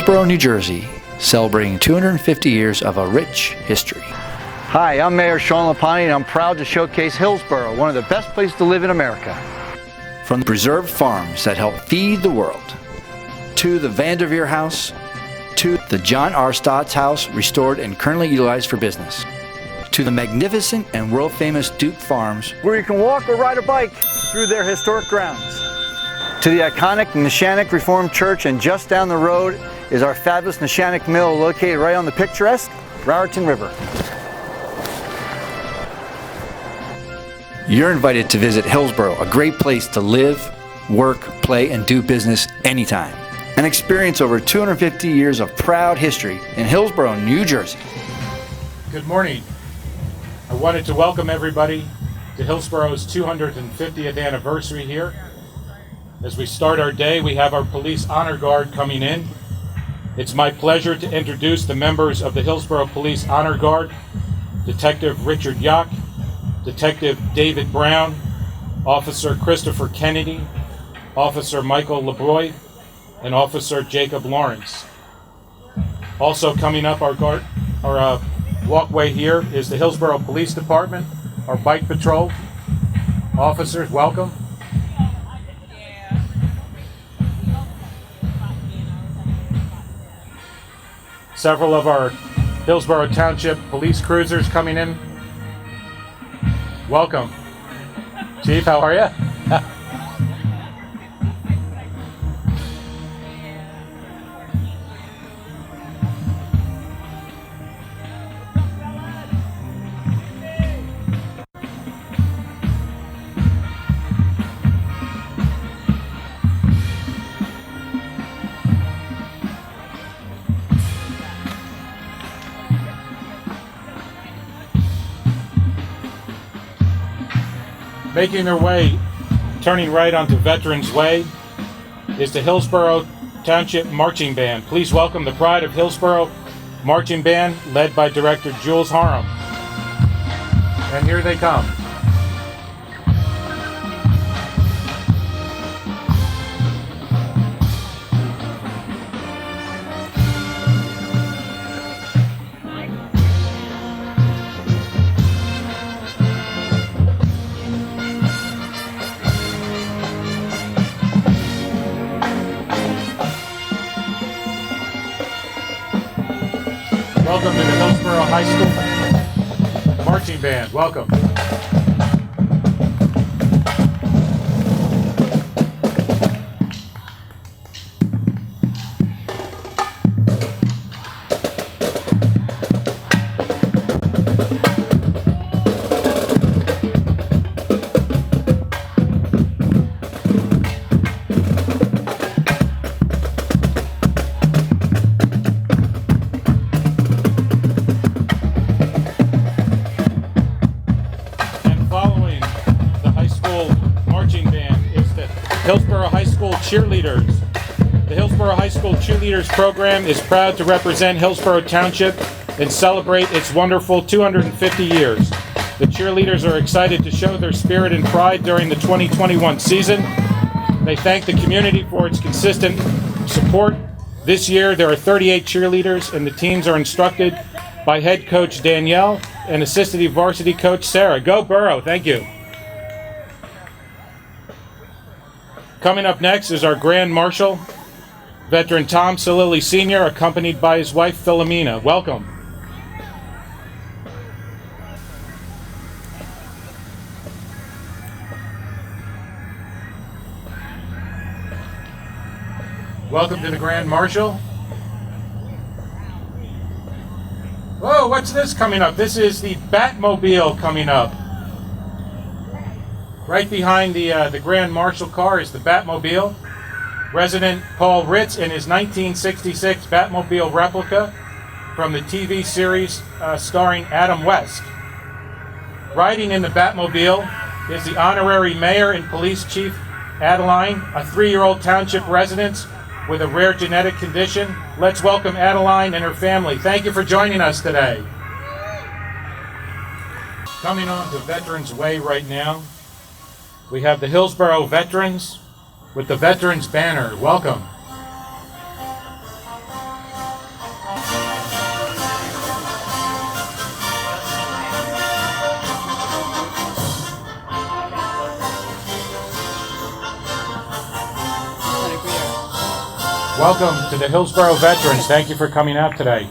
Hillsborough, New Jersey, celebrating 250 years of a rich history. Hi, I'm Mayor Sean Lapani, and I'm proud to showcase Hillsborough, one of the best places to live in America. From the preserved farms that help feed the world, to the Vanderveer House, to the John R. Stott's house, restored and currently utilized for business, to the magnificent and world-famous Duke Farms, where you can walk or ride a bike through their historic grounds, to the iconic NESHANIC Reformed Church, and just down the road is our fabulous NESHANIC Mill located right on the picturesque Raritan River. You're invited to visit Hillsborough, a great place to live, work, play, and do business anytime. And experience over 250 years of proud history in Hillsborough, New Jersey. Good morning. I wanted to welcome everybody to Hillsborough's 250th anniversary here. As we start our day, we have our Police Honor Guard coming in. It's my pleasure to introduce the members of the Hillsborough Police Honor Guard: Detective Richard Yock, Detective David Brown, Officer Christopher Kennedy, Officer Michael LeBroy, and Officer Jacob Lawrence. Also coming up our walkway here is the Hillsborough Police Department, our bike patrol. Officers, welcome. Several of our Hillsborough Township police cruisers coming in. Welcome. Chief, how are you? Making their way, turning right onto Veterans Way, is the Hillsborough Township Marching Band. Please welcome the pride of Hillsborough Marching Band, led by Director Jules Harum. And here they come. Welcome to the Hillsborough High School Marching Band. Welcome. Hillsborough High School Cheerleaders. The Hillsborough High School Cheerleaders program is proud to represent Hillsborough Township and celebrate its wonderful 250 years. The cheerleaders are excited to show their spirit and pride during the 2021 season. They thank the community for its consistent support. This year there are 38 cheerleaders, and the teams are instructed by head coach Danielle and assistant varsity coach Sarah. Go Borough, thank you. Coming up next is our Grand Marshal, veteran Tom Salili Sr., accompanied by his wife Philomena. Welcome. Welcome to the Grand Marshal. Whoa, what's this coming up? This is the Batmobile coming up. Right behind the Grand Marshal car is the Batmobile. Resident Paul Ritz in his 1966 Batmobile replica from the TV series starring Adam West. Riding in the Batmobile is the honorary mayor and police chief, Adeline, a 3-year-old township resident with a rare genetic condition. Let's welcome Adeline and her family. Thank you for joining us today. Coming on to Veterans Way right now, we have the Hillsborough Veterans with the Veterans Banner. Welcome. Welcome to the Hillsborough veterans. Thank you for coming out today.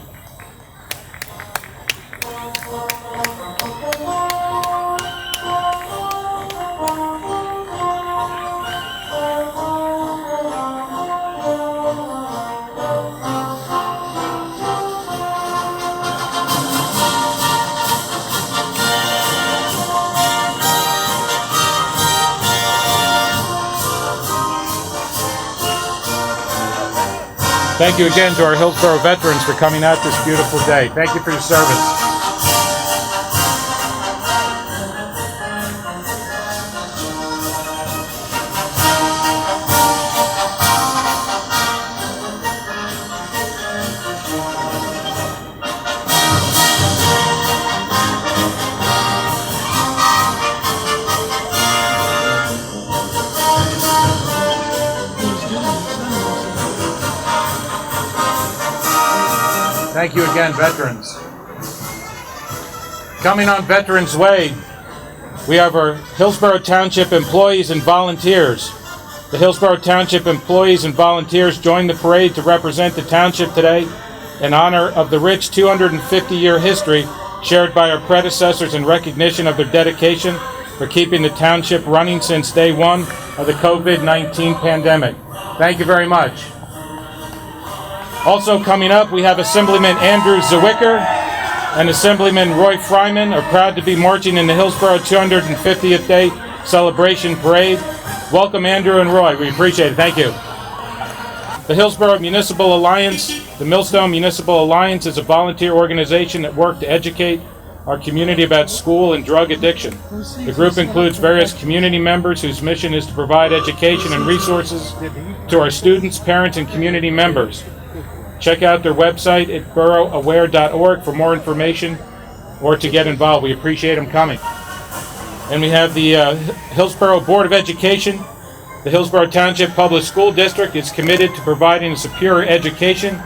Thank you again to our Hillsborough veterans for coming out this beautiful day. Thank you for your service. Thank you again, veterans. Coming on Veterans Way, we have our Hillsborough Township employees and volunteers. The Hillsborough Township employees and volunteers joined the parade to represent the township today in honor of the rich 250-year history shared by our predecessors in recognition of their dedication for keeping the township running since day one of the COVID-19 pandemic. Thank you very much. Also coming up, we have Assemblyman Andrew Zawicker and Assemblyman Roy Fryman are proud to be marching in the Hillsborough 250th Day Celebration Parade. Welcome, Andrew and Roy. We appreciate it. Thank you. The Hillsborough Municipal Alliance, the Millstone Municipal Alliance, is a volunteer organization that works to educate our community about school and drug addiction. The group includes various community members whose mission is to provide education and resources to our students, parents, and community members. Check out their website at boroughaware.org for more information or to get involved. We appreciate them coming. And we have the Hillsborough Board of Education. The Hillsborough Township Public School District is committed to providing a superior education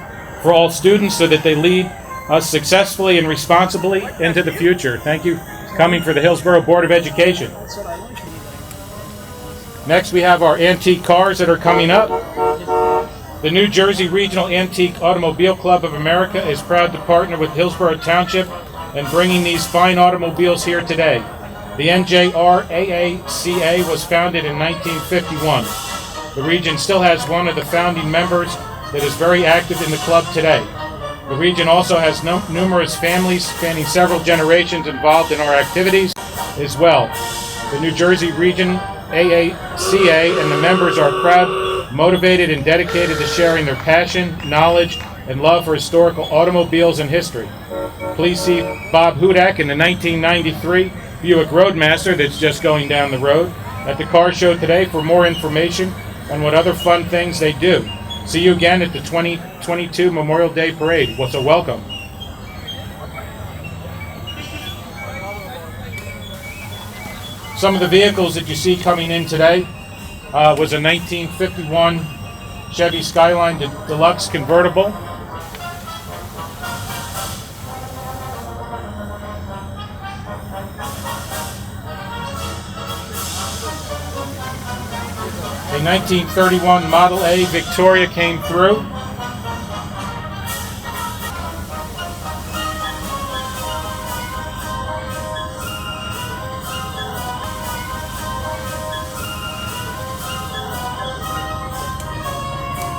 for all students so that they lead us successfully and responsibly into the future. Thank you for coming for the Hillsborough Board of Education. Next, we have our antique cars that are coming up. The New Jersey Regional Antique Automobile Club of America is proud to partner with Hillsborough Township in bringing these fine automobiles here today. The NJRAACA was founded in 1951. The region still has one of the founding members that is very active in the club today. The region also has numerous families spanning several generations involved in our activities as well. The New Jersey Region AACA and the members are proud, motivated, and dedicated to sharing their passion, knowledge, and love for historical automobiles and history. Please see Bob Hudak in the 1993 Buick Roadmaster that's just going down the road at the car show today for more information on what other fun things they do. See you again at the 2022 Memorial Day Parade. What's a welcome. Some of the vehicles that you see coming in today was a 1951 Chevy Skyline Deluxe convertible. A 1931 Model A Victoria came through.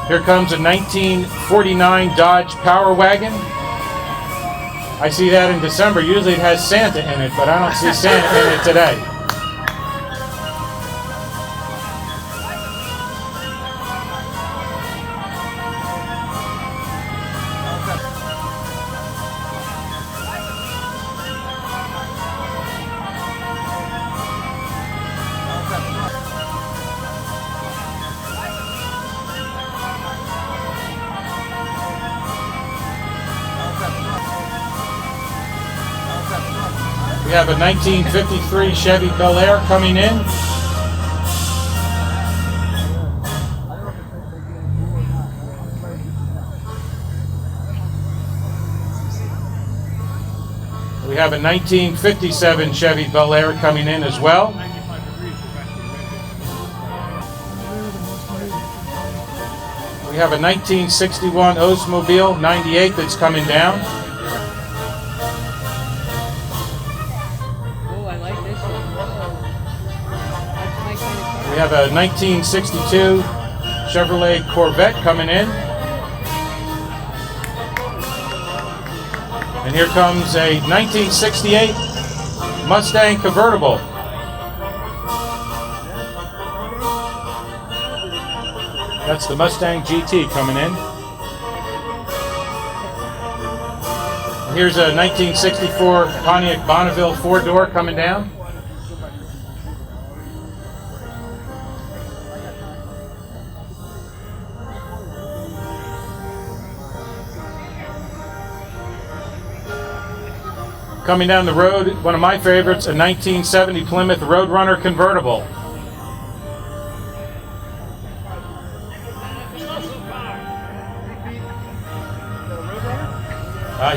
Here comes a 1949 Dodge Power Wagon. I see that in December. Usually it has Santa in it, but I don't see Santa in it today. We have a 1953 Chevy Bel Air coming in. We have a 1957 Chevy Bel Air coming in as well. We have a 1961 Oldsmobile 98 that's coming down. Oh, I like this one. That's my kind of car. We have a 1962 Chevrolet Corvette coming in. And here comes a 1968 Mustang convertible. That's the Mustang GT coming in. Here's a 1964 Pontiac Bonneville four-door coming down. Coming down the road, one of my favorites, a 1970 Plymouth Roadrunner convertible.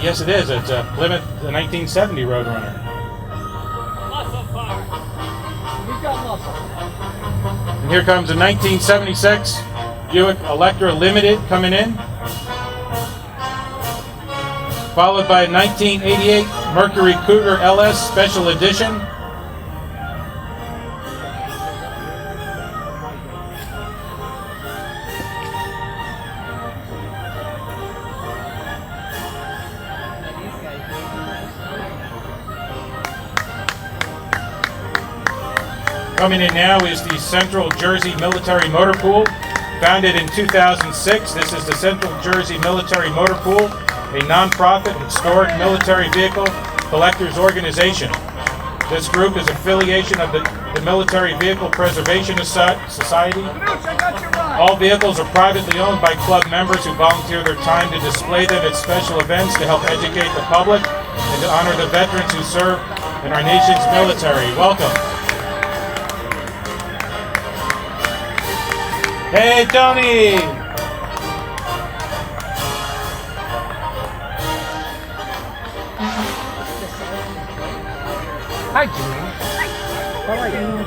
Yes, it is. It's a Plymouth 1970 Roadrunner. And here comes a 1976 Buick Electra Limited coming in, followed by a 1988 Mercury Cougar LS Special Edition. Coming in now is the Central Jersey Military Motor Pool. Founded in 2006, this is the Central Jersey Military Motor Pool, a non-profit historic military vehicle collectors organization. This group is affiliation of the Military Vehicle Preservation Society. All vehicles are privately owned by club members who volunteer their time to display them at special events to help educate the public and to honor the veterans who serve in our nation's military. Welcome. Hey, Tony! Hi, Jimmy. How are you?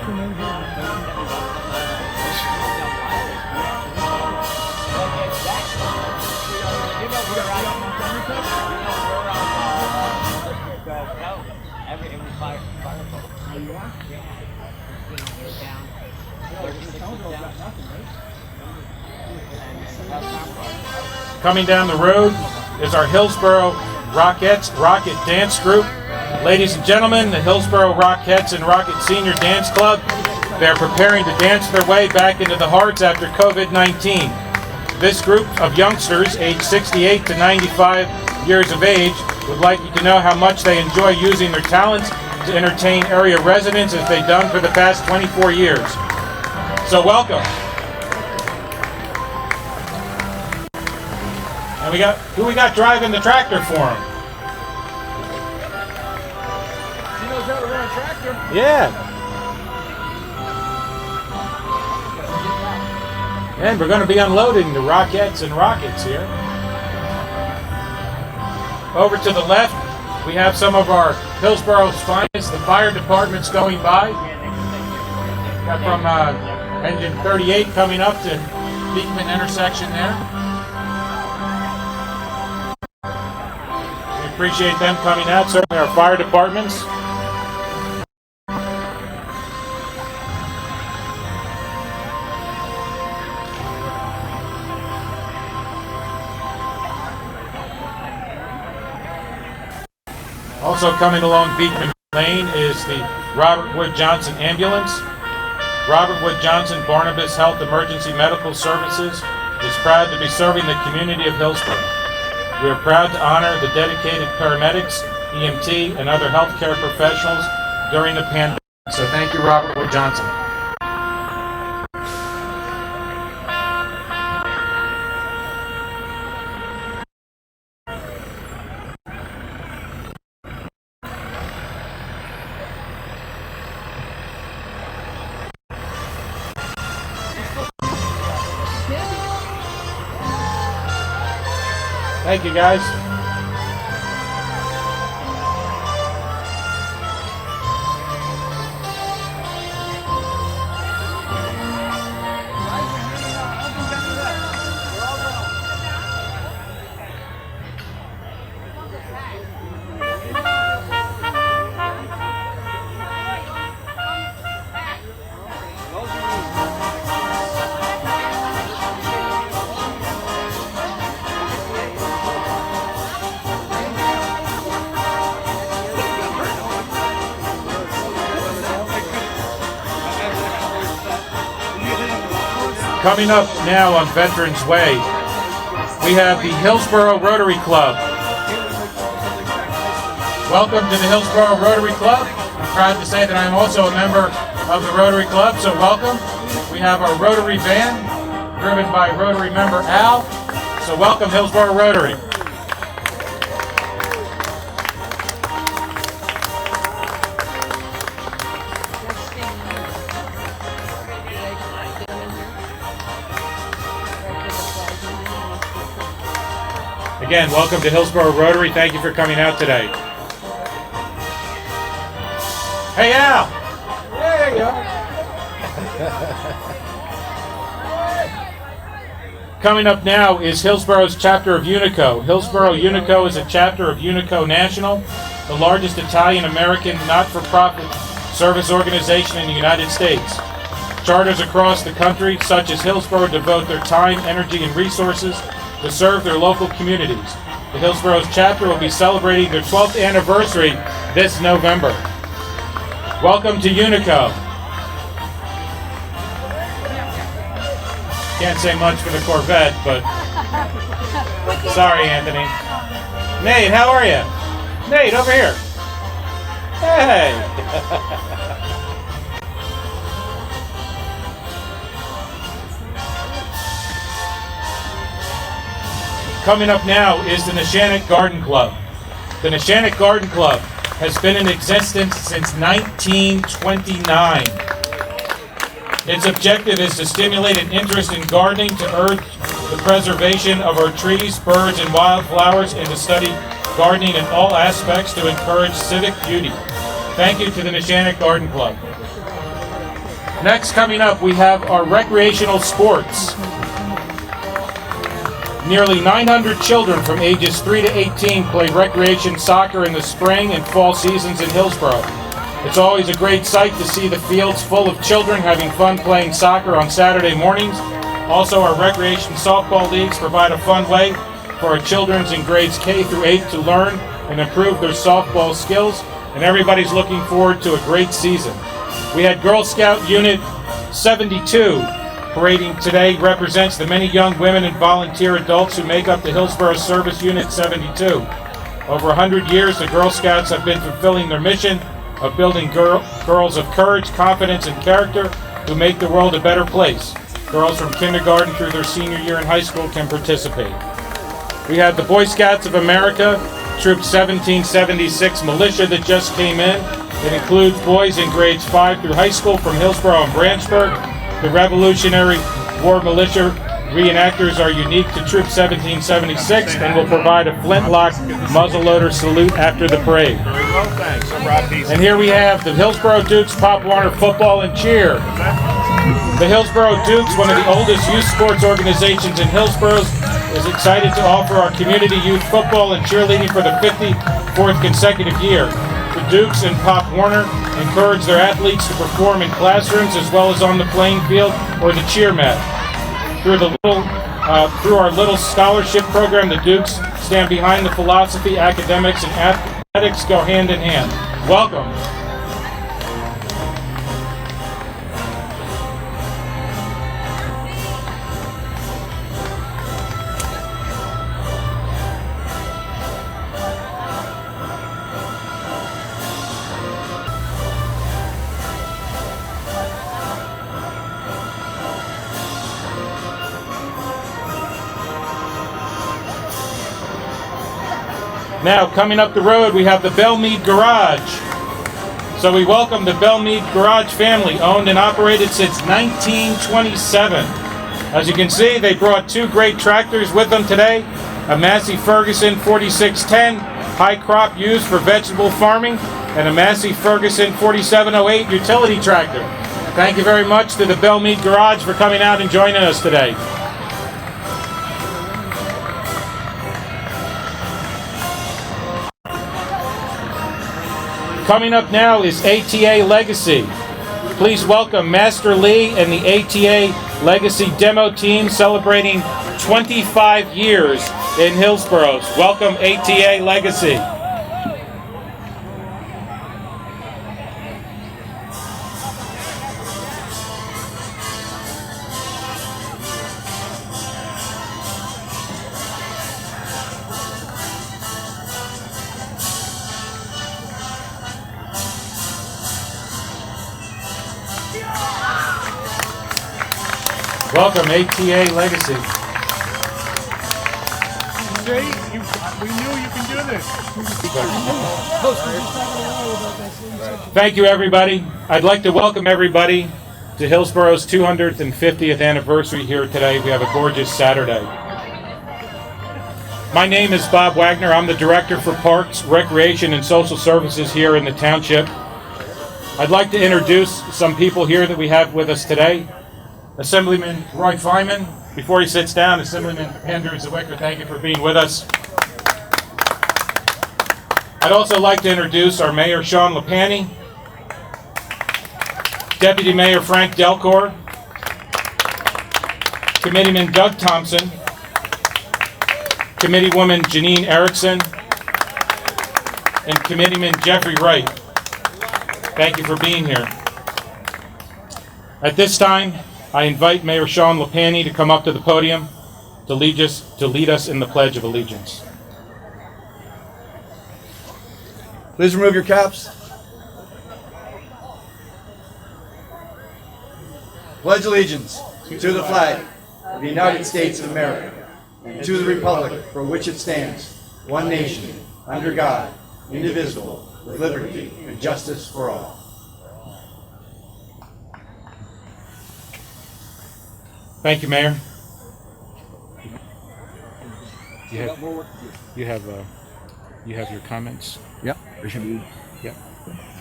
Coming down the road is our Hillsborough Rockettes Rocket Dance Group. Ladies and gentlemen, the Hillsborough Rockettes and Rocket Senior Dance Club. They're preparing to dance their way back into the hearts after COVID-19. This group of youngsters, aged 68 to 95 years of age, would like you to know how much they enjoy using their talents to entertain area residents as they've done for the past 24 years. So welcome. And who we got driving the tractor for them? She knows how to run a tractor. Yeah. And we're going to be unloading the Rockettes and Rockets here. Over to the left, we have some of our Hillsborough's finest. The fire department's going by. Got from engine 38 coming up to Beekman intersection there. We appreciate them coming out, certainly our fire departments. Also coming along Beekman Lane is the Robert Wood Johnson Ambulance. Robert Wood Johnson Barnabas Health Emergency Medical Services is proud to be serving the community of Hillsborough. We are proud to honor the dedicated paramedics, EMT, and other healthcare professionals during the pandemic. So thank you, Robert Wood Johnson. Thank you, guys. Coming up now on Veterans Way, we have the Hillsborough Rotary Club. Welcome to the Hillsborough Rotary Club. I'm proud to say that I'm also a member of the Rotary Club, so welcome. We have our Rotary van, driven by Rotary member Al. So welcome, Hillsborough Rotary. Again, welcome to Hillsborough Rotary. Thank you for coming out today. Hey, Al! There you go. Coming up now is Hillsborough's chapter of Unico. Hillsborough Unico is a chapter of Unico National, the largest Italian-American not-for-profit service organization in the United States. Charters across the country, such as Hillsborough, devote their time, energy, and resources to serve their local communities. The Hillsborough's chapter will be celebrating their 12th anniversary this November. Welcome to Unico. Can't say much for the Corvette, but sorry, Anthony. Nate, how are you? Nate, over here. Hey. Coming up now is the NESHANIC Garden Club. The NESHANIC Garden Club has been in existence since 1929. Its objective is to stimulate an interest in gardening, to urge the preservation of our trees, birds, and wildflowers, and to study gardening in all aspects to encourage civic beauty. Thank you to the NESHANIC Garden Club. Next, coming up, we have our recreational sports. Nearly 900 children from ages 3 to 18 play recreation soccer in the spring and fall seasons in Hillsborough. It's always a great sight to see the fields full of children having fun playing soccer on Saturday mornings. Also, our recreation softball leagues provide a fun way for our children in grades K through 8 to learn and improve their softball skills, and everybody's looking forward to a great season. We had Girl Scout Unit 72 parading today. Represents the many young women and volunteer adults who make up the Hillsborough Service Unit 72. Over 100 years, the Girl Scouts have been fulfilling their mission of building girls of courage, confidence, and character who make the world a better place. Girls from kindergarten through their senior year in high school can participate. We have the Boy Scouts of America, Troop 1776 militia that just came in. It includes boys in grades 5 through high school from Hillsborough and Branchburg. The Revolutionary War militia reenactors are unique to Troop 1776 and will provide a flintlock muzzleloader salute after the parade. Very well, thanks. I'm Rob Peace. And here we have the Hillsborough Dukes Pop Warner Football and Cheer. The Hillsborough Dukes, one of the oldest youth sports organizations in Hillsborough, is excited to offer our community youth football and cheerleading for the 54th consecutive year. The Dukes and Pop Warner encourage their athletes to perform in classrooms as well as on the playing field or the cheer mat. Through our little scholarship program, the Dukes stand behind the philosophy, academics, and athletics go hand in hand. Welcome. Now, coming up the road, we have the BELLE Garage. So we welcome the BELLE Garage family, owned and operated since 1927. As you can see, they brought two great tractors with them today, a Massey Ferguson 4610 high crop used for vegetable farming, and a Massey Ferguson 4708 utility tractor. Thank you very much to the BELLE Garage for coming out and joining us today. Coming up now is ATA Legacy. Please welcome Master Lee and the ATA Legacy demo team celebrating 25 years in Hillsborough. Welcome ATA Legacy. Welcome, ATA Legacy. See, we knew you can do this. Thank you, everybody. I'd like to welcome everybody to Hillsborough's 250th anniversary here today. We have a gorgeous Saturday. My name is Bob Wagner. I'm the Director for Parks, Recreation, and Social Services here in the Township. I'd like to introduce some people here that we have with us today. Assemblyman Roy Feynman. Before he sits down, Assemblyman Andrew Zwicker, thank you for being with us. I'd also like to introduce our Mayor Sean Lepani, Deputy Mayor Frank Delcor, Committeeman Doug Thompson, Committeewoman Janine Erickson, and Committeeman Jeffrey Wright. Thank you for being here. At this time, I invite Mayor Sean Lepani to come up to the podium to lead us in the Pledge of Allegiance. Please remove your caps. Pledge allegiance to the flag of the United States of America and to the republic for which it stands, one nation, under God, indivisible, with liberty and justice for all. Thank you, Mayor. You have your comments? Yep. There should be. Yep.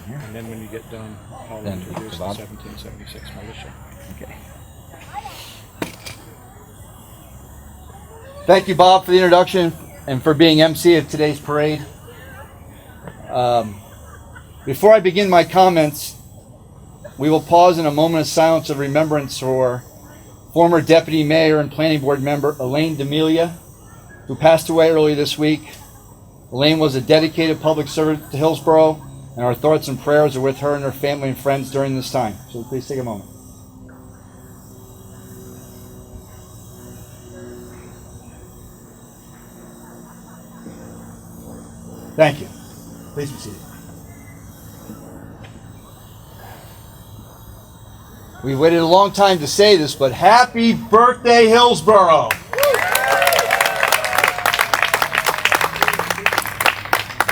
And then when you get done, I'll introduce the 1776 militia. Okay. Thank you, Bob, for the introduction and for being MC of today's parade. Before I begin my comments, we will pause in a moment of silence of remembrance for former Deputy Mayor and Planning Board member Elaine D'Amelia, who passed away early this week. Elaine was a dedicated public servant to Hillsborough, and our thoughts and prayers are with her and her family and friends during this time. So please take a moment. Thank you. Please be seated. We waited a long time to say this, but happy birthday, Hillsborough!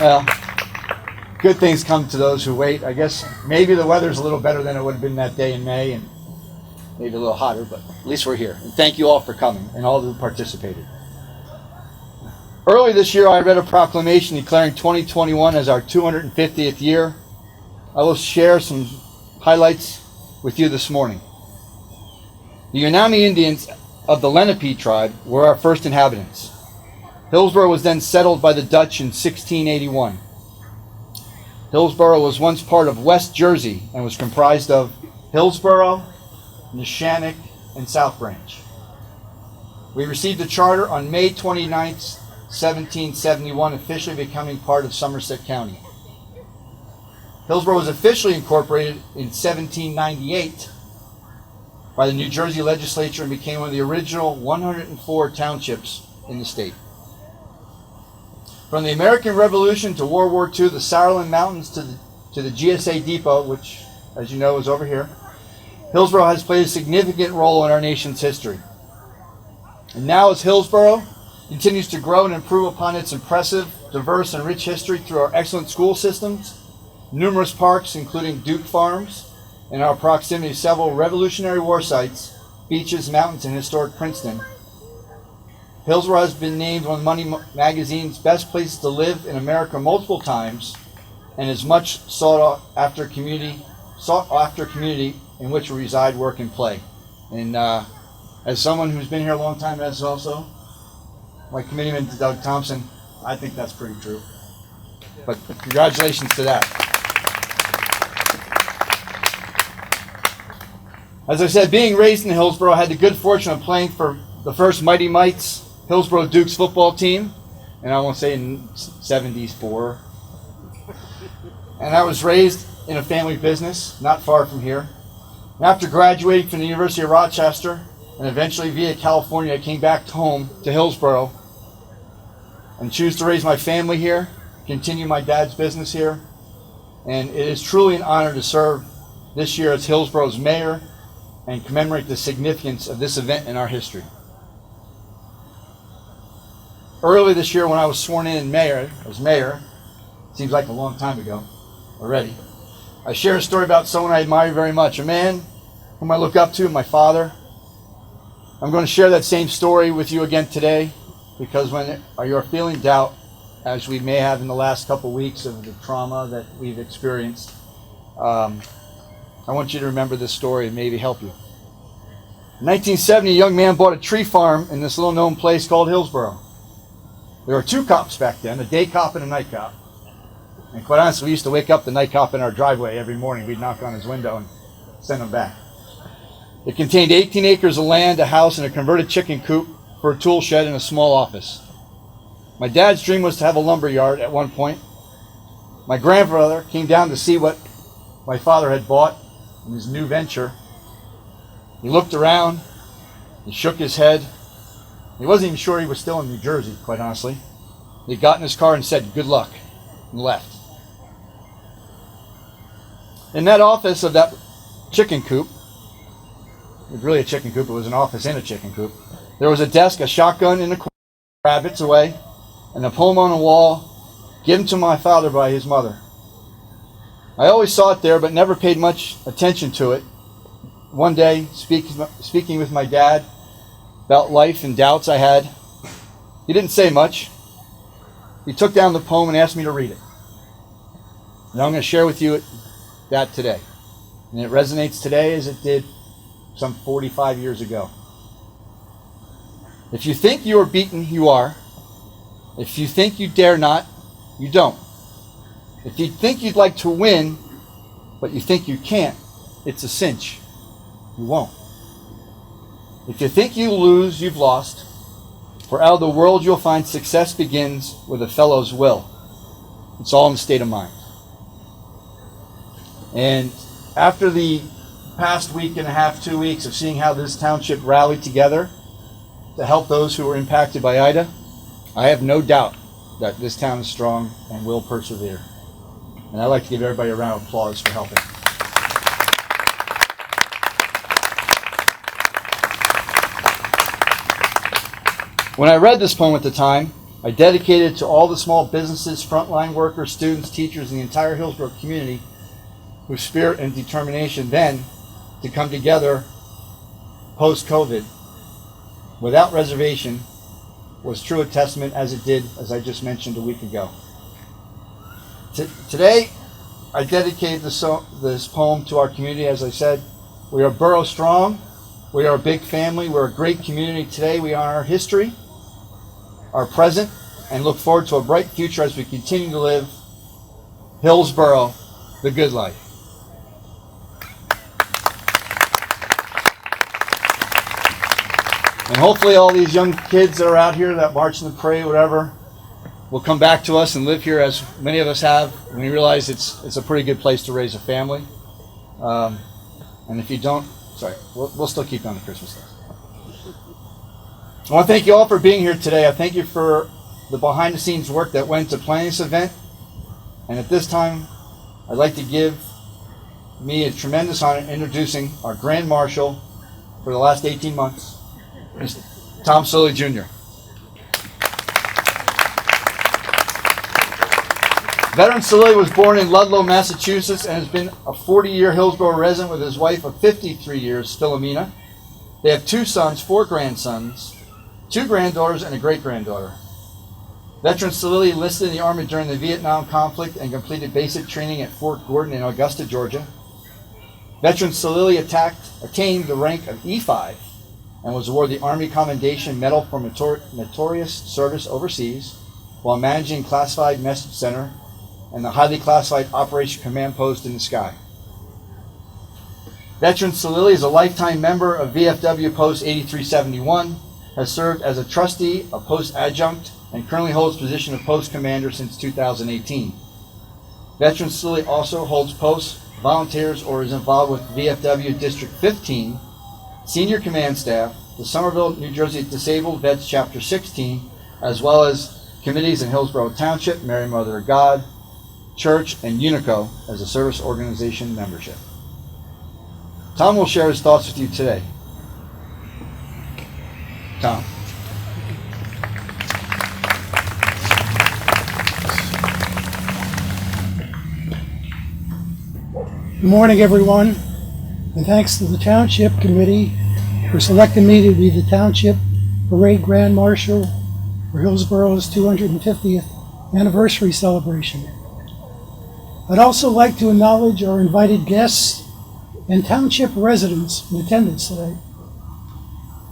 Well, good things come to those who wait. I guess maybe the weather's a little better than it would have been that day in May, and maybe a little hotter, but at least we're here. And thank you all for coming, and all who participated. Early this year, I read a proclamation declaring 2021 as our 250th year. I will share some highlights with you this morning. The Unami Indians of the Lenapi Tribe were our first inhabitants. Hillsborough was then settled by the Dutch in 1681. Hillsborough was once part of West Jersey and was comprised of Hillsborough, NESHANIC, and South Branch. We received a charter on May 29th, 1771, officially becoming part of Somerset County. Hillsborough was officially incorporated in 1798 by the New Jersey legislature and became one of the original 104 townships in the state. From the American Revolution to World War II, the Sauerland Mountains to the GSA Depot, which, as you know, is over here, Hillsborough has played a significant role in our nation's history. And now as Hillsborough continues to grow and improve upon its impressive, diverse, and rich history through our excellent school systems, numerous parks, including Duke Farms, and our proximity to several Revolutionary War sites, beaches, mountains, and historic Princeton, Hillsborough has been named one of Money Magazine's best places to live in America multiple times, and is much sought after community in which we reside, work, and play. And as someone who's been here a long time, as also my committeeman Doug Thompson, I think that's pretty true. But congratulations to that. As I said, being raised in Hillsborough, I had the good fortune of playing for the first Mighty Mites Hillsborough Dukes football team, and I won't say in 74. And I was raised in a family business not far from here. And after graduating from the University of Rochester and eventually via California, I came back home to Hillsborough and choose to raise my family here, continue my dad's business here. And it is truly an honor to serve this year as Hillsborough's mayor and commemorate the significance of this event in our history. Earlier this year when I was sworn in as mayor, seems like a long time ago already, I shared a story about someone I admire very much, a man whom I look up to, my father. I'm going to share that same story with you again today, because when you're feeling doubt, as we may have in the last couple of weeks of the trauma that we've experienced, I want you to remember this story and maybe help you. In 1970, a young man bought a tree farm in this little known place called Hillsborough. There were two cops back then, a day cop and a night cop. And quite honestly, we used to wake up the night cop in our driveway every morning. We'd knock on his window and send him back. It contained 18 acres of land, a house, and a converted chicken coop for a tool shed and a small office. My dad's dream was to have a lumber yard at one point. My grandfather came down to see what my father had bought in his new venture. He looked around, he shook his head. He wasn't even sure he was still in New Jersey, quite honestly. He got in his car and said, "Good luck," and left. In that office of that chicken coop, it was really a chicken coop, it was an office in a chicken coop, there was a desk, a shotgun in the corner, rabbits away, and a poem on the wall given to my father by his mother. I always saw it there, but never paid much attention to it. One day, speaking with my dad about life and doubts I had, he didn't say much. He took down the poem and asked me to read it. And I'm going to share with you that today. And it resonates today as it did some 45 years ago. If you think you are beaten, you are. If you think you dare not, you don't. If you think you'd like to win, but you think you can't, it's a cinch. You won't. If you think you lose, you've lost. For out of the world you'll find success begins with a fellow's will. It's all in the state of mind. And after the past week and a half, 2 weeks of seeing how this township rallied together to help those who were impacted by Ida, I have no doubt that this town is strong and will persevere. And I'd like to give everybody a round of applause for helping. When I read this poem at the time, I dedicated it to all the small businesses, frontline workers, students, teachers, and the entire Hillsborough community whose spirit and determination then to come together post-COVID without reservation was true a testament as it did, as I just mentioned a week ago. Today, I dedicated this poem to our community. As I said, we are borough strong. We are a big family. We're a great community today. We honor our history, our present, and look forward to a bright future as we continue to live Hillsborough, the good life. And hopefully all these young kids that are out here that march in the parade, whatever, will come back to us and live here, as many of us have, and we realize it's a pretty good place to raise a family. And if you don't, we'll still keep on the Christmas list. I want to thank you all for being here today. I thank you for the behind-the-scenes work that went into planning this event. And at this time, I'd like to give me a tremendous honor introducing our Grand Marshal for the last 18 months, Mr. Tom Sully Jr. Veteran Sully was born in Ludlow, Massachusetts, and has been a 40-year Hillsborough resident with his wife of 53 years, Philomena. They have 2 sons, 4 grandsons, 2 granddaughters, and a great-granddaughter. Veteran Sully enlisted in the Army during the Vietnam conflict and completed basic training at Fort Gordon in Augusta, Georgia. Veteran Sully attained the rank of E5 and was awarded the Army Commendation Medal for meritorious service overseas while managing classified message center and the highly classified Operation Command Post in the sky. Veteran Sully is a lifetime member of VFW Post 8371, has served as a trustee, a post adjunct, and currently holds position of post commander since 2018. Veteran Sully also holds posts, volunteers, or is involved with VFW District 15, senior command staff, the Somerville, New Jersey Disabled Vets Chapter 16, as well as committees in Hillsborough Township, Mary Mother of God, Church, and Unico as a service organization membership. Tom will share his thoughts with you today. Tom. Good morning, everyone, and thanks to the Township Committee for selecting me to be the Township Parade Grand Marshal for Hillsborough's 250th anniversary celebration. I'd also like to acknowledge our invited guests and Township residents in attendance today.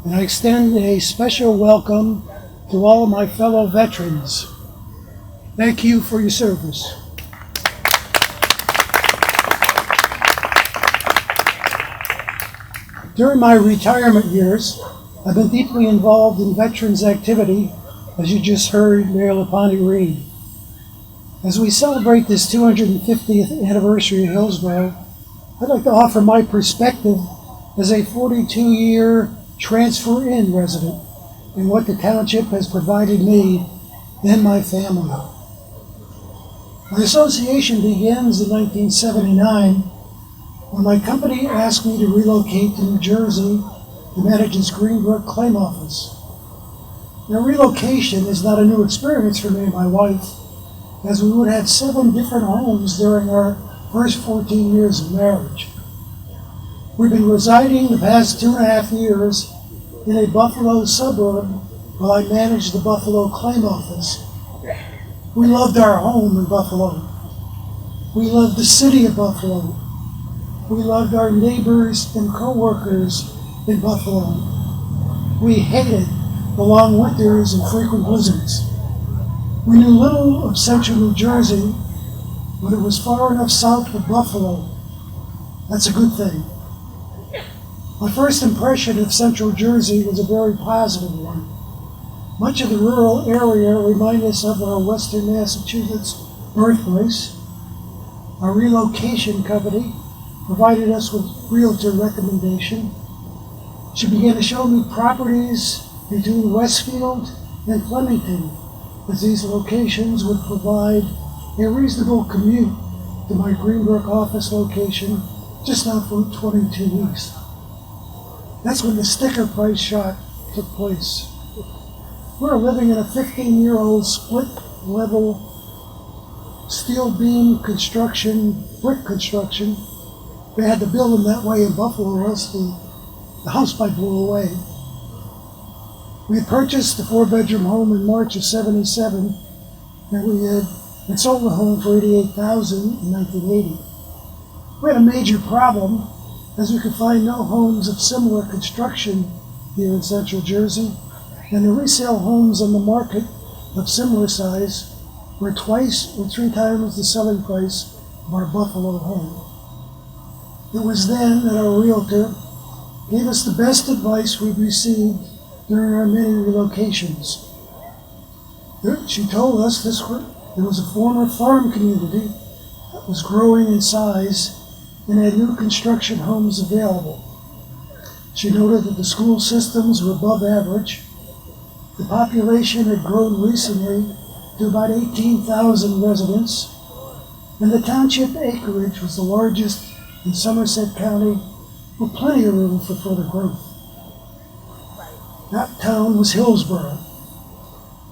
And I extend a special welcome to all of my fellow veterans. Thank you for your service. During my retirement years, I've been deeply involved in veterans activity, as you just heard Mayor Lenapi read. As we celebrate this 250th anniversary of Hillsborough, I'd like to offer my perspective as a 42-year transfer-in resident and what the township has provided me and my family. My association begins in 1979 when my company asked me to relocate to New Jersey to manage its Greenbrook claim office. Now, relocation is not a new experience for me and my wife, as we would have 7 different homes during our first 14 years of marriage. We've been residing the past 2.5 years in a Buffalo suburb while I managed the Buffalo claim office. We loved our home in Buffalo. We loved the city of Buffalo. We loved our neighbors and co-workers in Buffalo. We hated the long winters and frequent blizzards. We knew little of central New Jersey, but it was far enough south of Buffalo. That's a good thing. My first impression of central Jersey was a very positive one. Much of the rural area reminded us of our western Massachusetts birthplace. Our relocation company provided us with realtor recommendation. She began to show me properties between Westfield and Flemington, as these locations would provide a reasonable commute to my Greenbrook office location just off Route 22 East. That's when the sticker price shock took place. We were living in a 15-year-old split-level steel beam construction, brick construction. They had to build them that way in Buffalo, or else the house might blow away. We had purchased the 4-bedroom home in March of '77, and we had sold the home for $88,000 in 1980. We had a major problem, as we could find no homes of similar construction here in central Jersey, and the resale homes on the market of similar size were 2 or 3 times the selling price of our Buffalo home. It was then that our realtor gave us the best advice we'd received during our many relocations. She told us there was a former farm community that was growing in size and had new construction homes available. She noted that the school systems were above average. The population had grown recently to about 18,000 residents, and the township acreage was the largest in Somerset County, with plenty of room for further growth. That town was Hillsborough.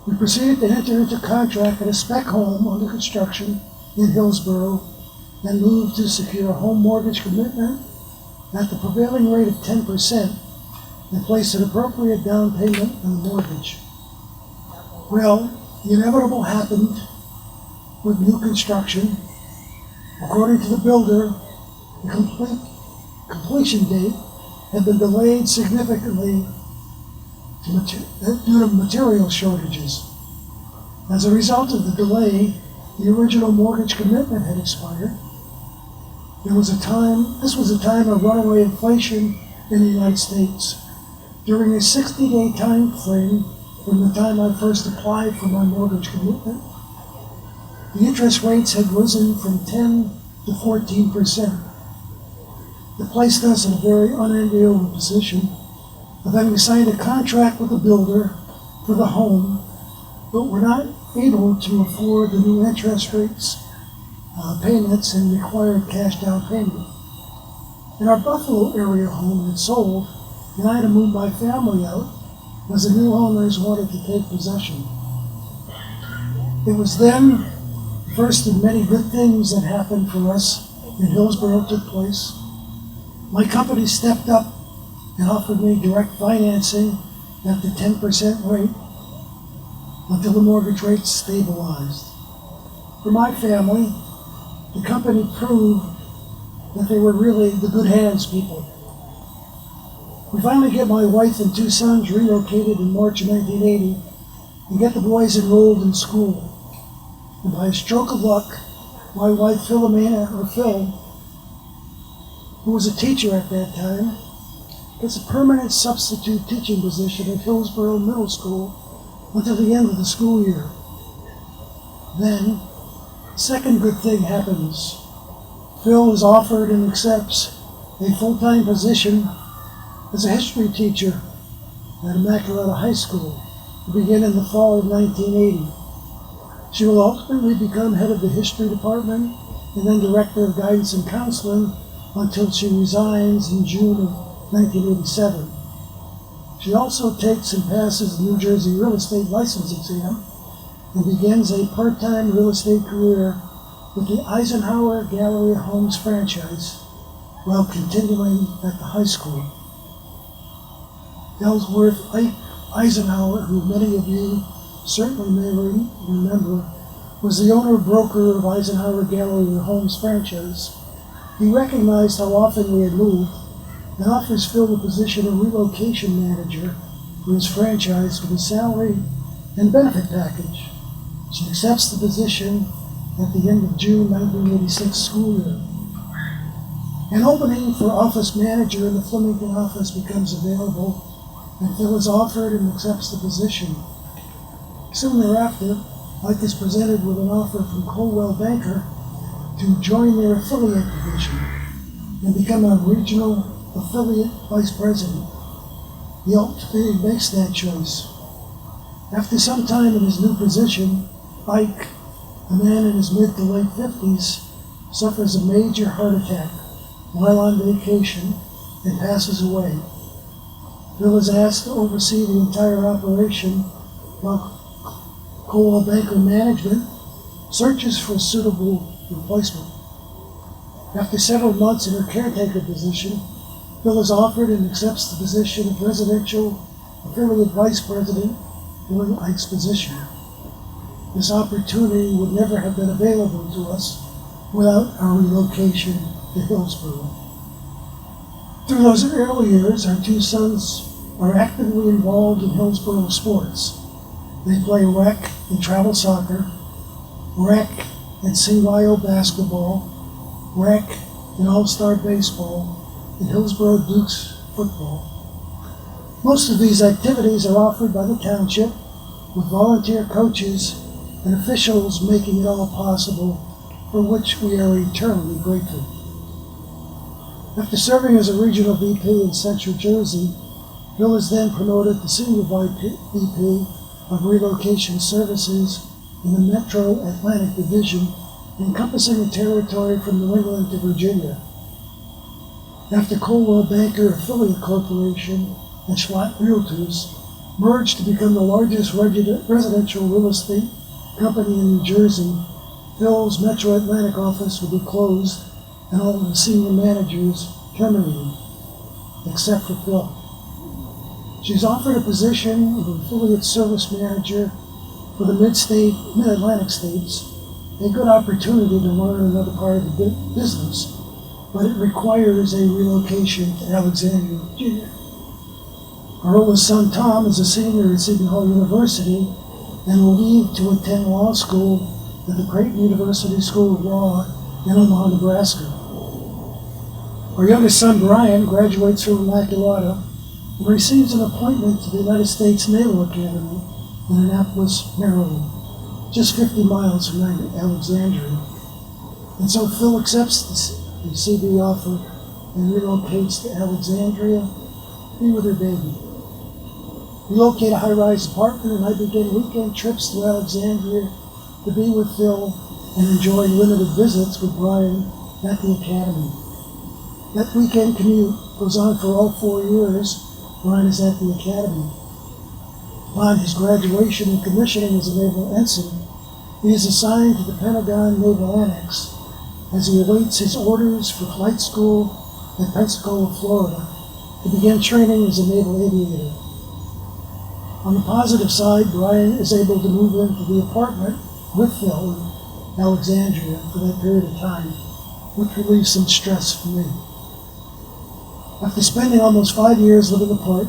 We proceeded to enter into contract at a spec home under construction in Hillsborough and moved to secure a home mortgage commitment at the prevailing rate of 10% and place an appropriate down payment on the mortgage. Well, the inevitable happened with new construction. According to the builder, the completion date had been delayed significantly due to material shortages. As a result of the delay, the original mortgage commitment had expired. This was a time of runaway inflation in the United States. During a 60-day time frame from the time I first applied for my mortgage commitment, the interest rates had risen from 10 to 14%. It placed us in a very unenviable position of having signed a contract with the builder for the home, but were not able to afford the new interest rates, payments, and required cash down payment. And our Buffalo area home had sold, and I had to move my family out as the new owners wanted to take possession. It was then the first of many good things that happened for us in Hillsborough took place. My company stepped up and offered me direct financing at the 10% rate until the mortgage rates stabilized. For my family, the company proved that they were really the good hands people. We finally get my wife and 2 sons relocated in March of 1980 and get the boys enrolled in school. And by a stroke of luck, my wife Philomena, or Phil, who was a teacher at that time, gets a permanent substitute teaching position at Hillsborough Middle School until the end of the school year. Then, the second good thing happens. Phil is offered and accepts a full-time position as a history teacher at Immaculata High School to begin in the fall of 1980. She will ultimately become head of the history department and then director of guidance and counseling until she resigns in June of 1987. She also takes and passes the New Jersey real estate license exam and begins a part-time real estate career with the Eisenhower Gallery of Homes franchise while continuing at the high school. Ellsworth Eisenhower, who many of you certainly may remember, was the owner-broker of Eisenhower Gallery of Homes franchise. He recognized how often we had moved and offers Phil the position of relocation manager for his franchise with a salary and benefit package. She accepts the position at the end of June 1986 school year. An opening for office manager in the Flemington office becomes available, and Phil is offered and accepts the position. Soon thereafter, Mike is presented with an offer from Coldwell Banker to join their affiliate division and become a regional affiliate vice president. He ultimately makes that choice. After some time in his new position, Ike, a man in his mid to late 50s, suffers a major heart attack while on vacation and passes away. Phil is asked to oversee the entire operation while Coldwell Banker management searches for a suitable replacement. After several months in her caretaker position, Phil is offered and accepts the position of residential affiliate vice president, filling Ike's position. This opportunity would never have been available to us without our relocation to Hillsborough. Through those early years, our 2 sons are actively involved in Hillsborough sports. They play rec and travel soccer, rec and CYO basketball, rec and all-star baseball, and Hillsborough Dukes football. Most of these activities are offered by the township, with volunteer coaches and officials making it all possible, for which we are eternally grateful. After serving as a regional VP in Central Jersey, Bill is then promoted to Senior VP of Relocation Services in the Metro Atlantic Division, encompassing the territory from New England to Virginia. After Coldwell Banker Affiliate Corporation and Schlatt Realtors merged to become the largest residential real estate company in New Jersey, Phil's Metro Atlantic office will be closed and all of the senior managers terminated, except for Phil. She's offered a position of affiliate service manager for the mid-Atlantic states, a good opportunity to learn another part of the business, but it requires a relocation to Alexandria, Virginia. Our oldest son, Tom, is a senior at Seton Hall University and will leave to attend law school at the Creighton University School of Law in Omaha, Nebraska. Our youngest son, Brian, graduates from Immaculata and receives an appointment to the United States Naval Academy in Annapolis, Maryland, just 50 miles from Alexandria. And so Phil accepts the CB offer and relocates to Alexandria to be with her baby. We locate a high-rise apartment, and I begin weekend trips to Alexandria to be with Phil and enjoy limited visits with Brian at the academy. That weekend commute goes on for all 4 years. Brian is at the academy. Upon his graduation and commissioning as a naval ensign, he is assigned to the Pentagon Naval Annex as he awaits his orders for flight school at Pensacola, Florida, to begin training as a naval aviator. On the positive side, Brian is able to move into the apartment with Phil in Alexandria for that period of time, which relieves some stress for me. After spending almost 5 years living apart,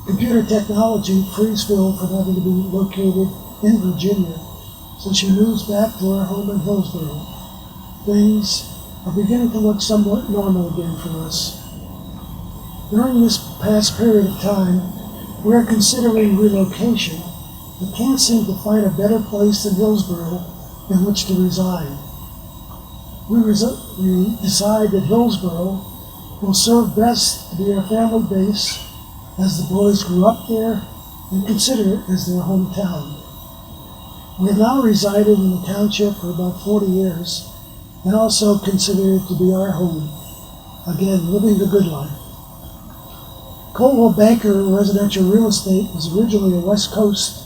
computer technology frees Phil from having to be located in Virginia, so she moves back to our home in Hillsborough. Things are beginning to look somewhat normal again for us. During this past period of time, we are considering relocation, but can't seem to find a better place than Hillsborough in which to reside. We decide that Hillsborough will serve best to be our family base, as the boys grew up there and consider it as their hometown. We have now resided in the township for about 40 years and also consider it to be our home. Again, living the good life. Coldwell Banker Residential Real Estate was originally a West Coast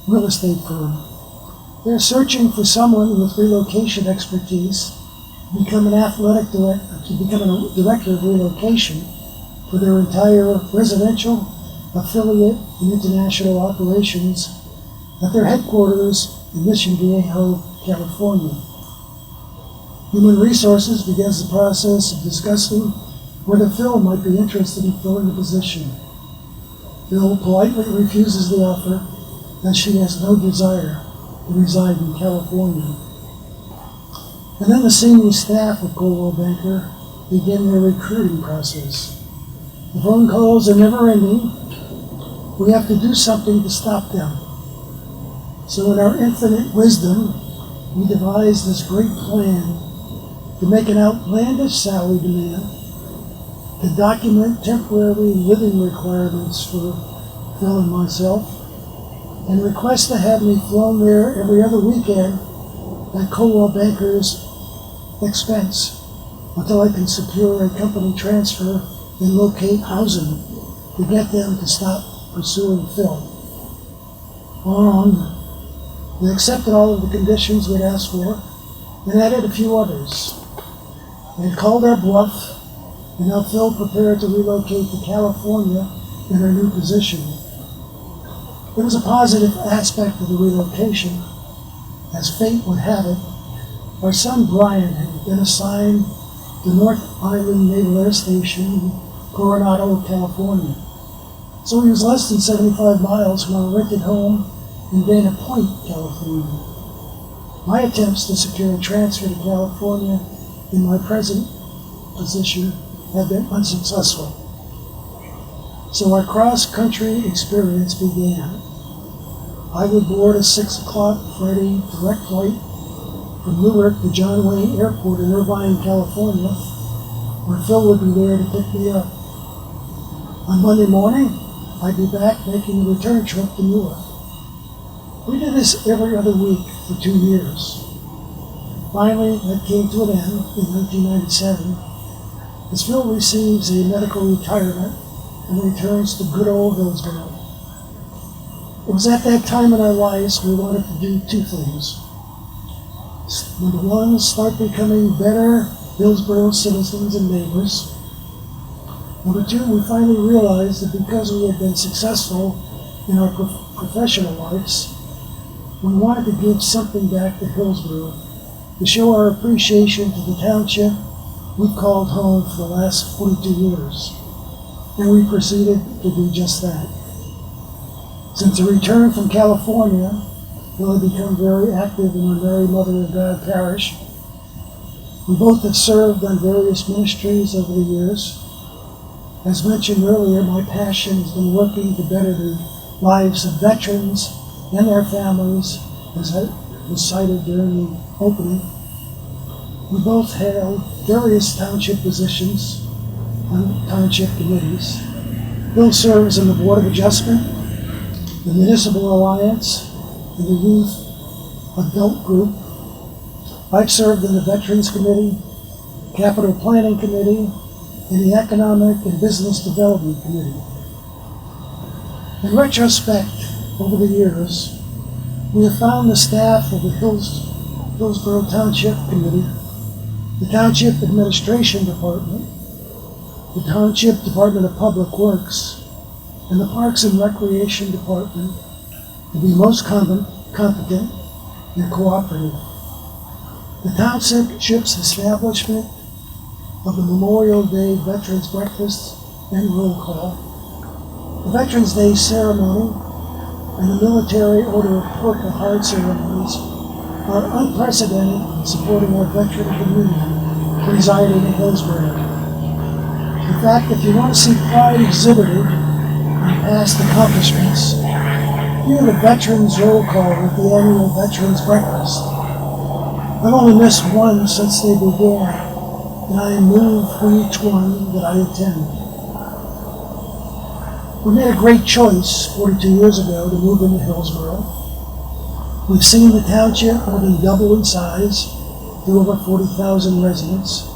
real estate firm. They're searching for someone with relocation expertise to become a director of relocation for their entire residential, affiliate, and international operations at their headquarters in Mission Viejo, California. Human Resources begins the process of discussing whether Phil might be interested in filling the position. Phil politely refuses the offer, as she has no desire to reside in California. And then the senior staff of Coldwell Banker begin their recruiting process. The phone calls are never ending. We have to do something to stop them. So in our infinite wisdom, we devised this great plan to make an outlandish salary demand, to document temporary living requirements for Phil and myself, and request to have me flown there every other weekend at Coldwell Banker's expense until I can secure a company transfer and locate housing to get them to stop pursuing Phil. They accepted all of the conditions we'd asked for and added a few others. They had called our bluff, and now Phil prepared to relocate to California in her new position. There was a positive aspect of the relocation. As fate would have it, our son Brian had been assigned to North Island Naval Air Station in Coronado, California. So he was less than 75 miles from our rented home in Dana Point, California. My attempts to secure a transfer to California in my present position have been unsuccessful. So our cross-country experience began. I would board a 6 o'clock Friday direct flight from Newark to John Wayne Airport in Irvine, California, where Phil would be there to pick me up. On Monday morning, I'd be back making a return trip to Newark. We did this every other week for 2 years. Finally, that came to an end in 1997, as Phil receives a medical retirement and returns to good old Hillsborough. It was at that time in our lives we wanted to do 2 things. Number 1, start becoming better Hillsborough citizens and neighbors. Number 2, we finally realized that because we had been successful in our professional lives, we wanted to give something back to Hillsborough to show our appreciation to the township we've called home for the last 42 years. And we proceeded to do just that. Since the return from California, Phil had become very active in our Mary Mother of God parish. We both have served on various ministries over the years. As mentioned earlier, my passion has been working to better the lives of veterans and their families, as was cited during the opening. We both held various township positions on township committees. Phil serves on the Board of Adjustment, the Municipal Alliance, and the Youth Adult Group. I've served in the Veterans Committee, Capital Planning Committee, in the Economic and Business Development Committee. In retrospect, over the years, we have found the staff of the Hillsborough Township Committee, the Township Administration Department, the Township Department of Public Works, and the Parks and Recreation Department to be most competent and cooperative. The Township's establishment of the Memorial Day Veterans Breakfast and Roll Call, the Veterans Day Ceremony, and the Military Order of Purple Heart ceremonies are unprecedented in supporting our veteran community residing in Hillsborough. In fact, if you want to see pride exhibited in past accomplishments, hear the Veterans Roll Call at the annual Veterans Breakfast. I've only missed one since they began, and I am moved for each one that I attend. We made a great choice 42 years ago to move into Hillsborough. We've seen the township more than double in size to over 40,000 residents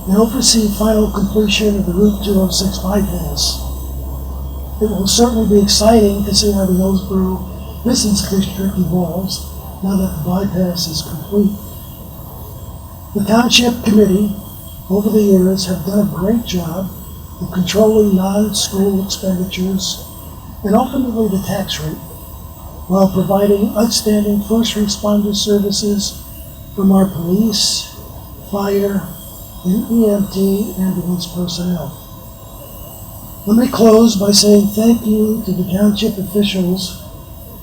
and oversee final completion of the Route 206 bypass. It will certainly be exciting to see how the Hillsborough Business District evolves now that the bypass is complete. The Township Committee over the years have done a great job of controlling non-school expenditures and ultimately the tax rate, while providing outstanding first responder services from our police, fire, and EMT ambulance personnel. Let me close by saying thank you to the township officials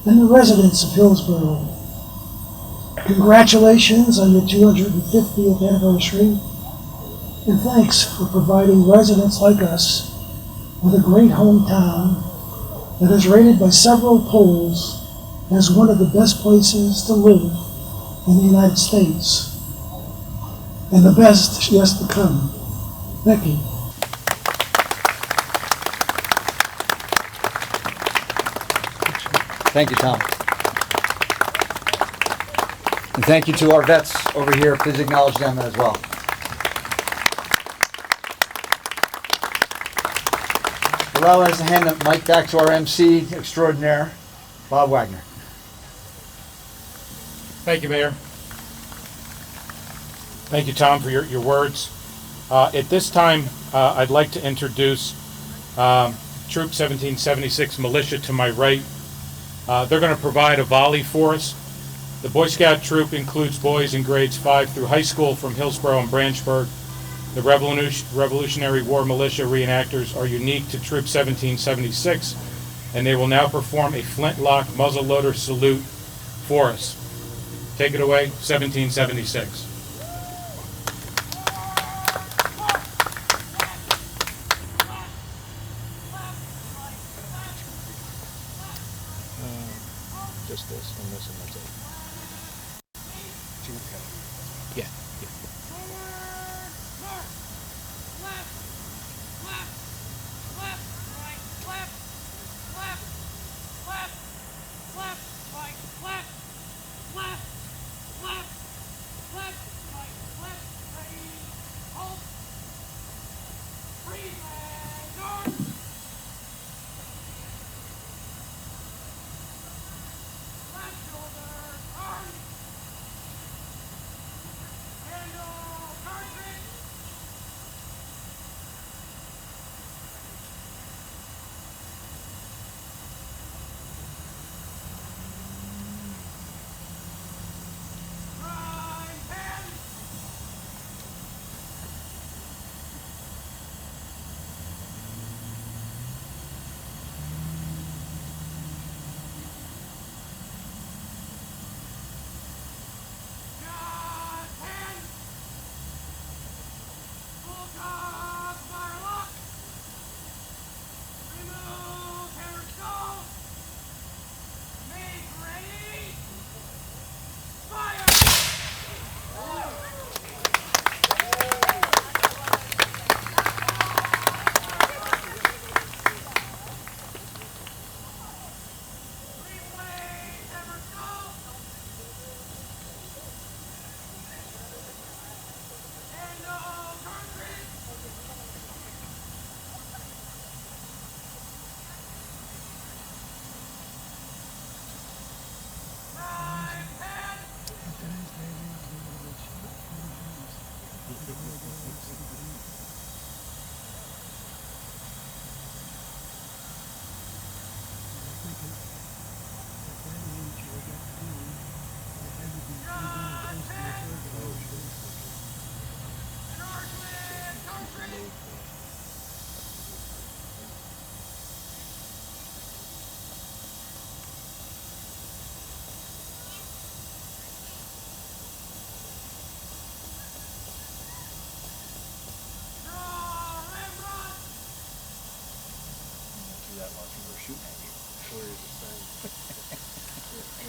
and the residents of Hillsborough. Congratulations on your 250th anniversary, and thanks for providing residents like us with a great hometown that is rated by several polls as one of the best places to live in the United States, and the best is yet to come. Thank you. Thank you, Tom. And thank you to our vets over here. Please acknowledge them as well. Allow us to hand the mic back to our MC extraordinaire, Bob Wagner. Thank you, Mayor. Thank you, Tom, for your words. At this time, I'd like to introduce Troop 1776 Militia to my right. They're going to provide a volley for us. The Boy Scout troop includes boys in grades 5 through high school from Hillsborough and Branchburg. The Revolutionary War Militia reenactors are unique to Troop 1776, and they will now perform a flintlock muzzleloader salute for us. Take it away, 1776. Just this and this and that's it. Yeah.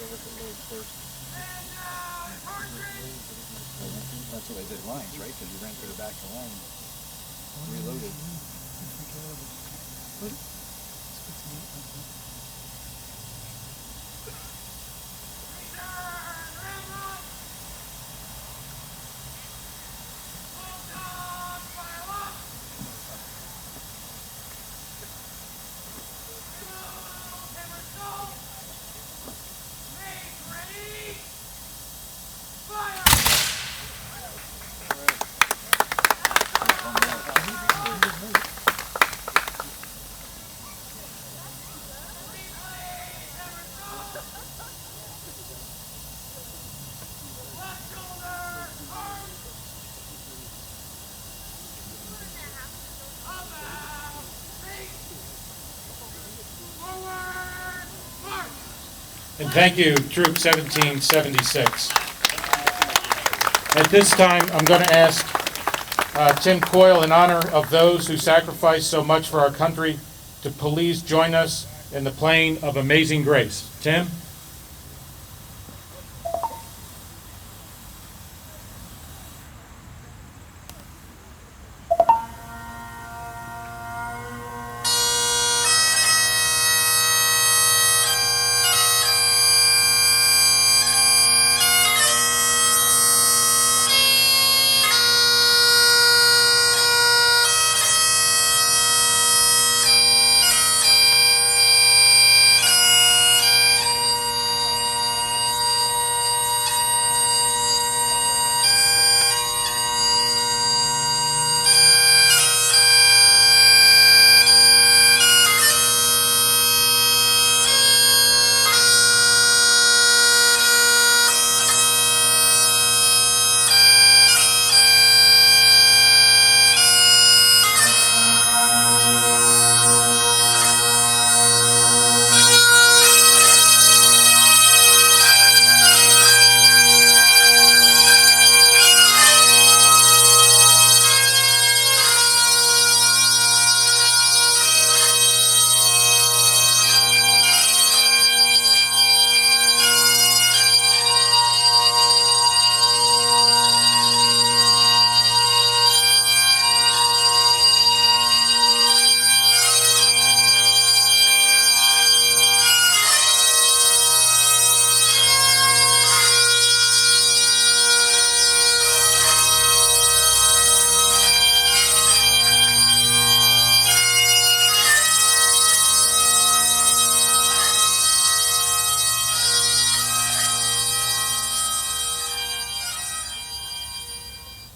That's what they did lines, right? Because you ran through the back of the line, reloaded. And thank you, Troop 1776. At this time, I'm going to ask Tim Coyle, in honor of those who sacrificed so much for our country, to please join us in the playing of Amazing Grace. Tim?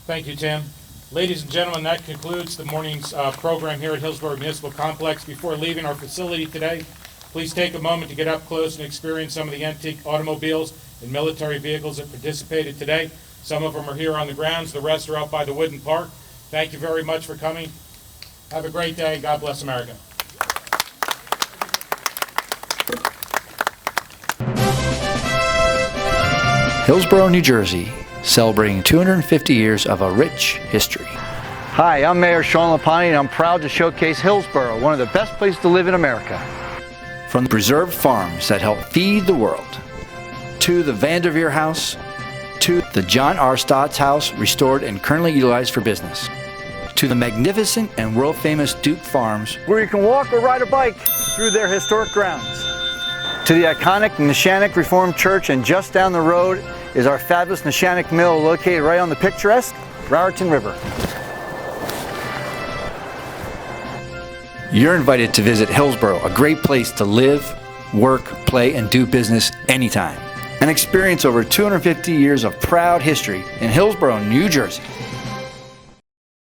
Thank you, Tim. Ladies and gentlemen, that concludes the morning's program here at Hillsborough Municipal Complex. Before leaving our facility today, please take a moment to get up close and experience some of the antique automobiles and military vehicles that participated today. Some of them are here on the grounds. The rest are out by the wooden park. Thank you very much for coming. Have a great day. God bless America. Hillsborough, New Jersey, celebrating 250 years of a rich history. Hi, I'm Mayor Sean Lapani, and I'm proud to showcase Hillsborough, one of the best places to live in America. From the preserved farms that help feed the world, to the Vanderveer House, to the John R. Stott's house, restored and currently utilized for business, to the magnificent and world-famous Duke Farms, where you can walk or ride a bike through their historic grounds, to the iconic NESHANIC Reformed Church, and just down the road is our fabulous NESHANIC mill located right on the picturesque Raritan River. You're invited to visit Hillsborough, a great place to live, work, play, and do business anytime. And experience over 250 years of proud history in Hillsborough, New Jersey.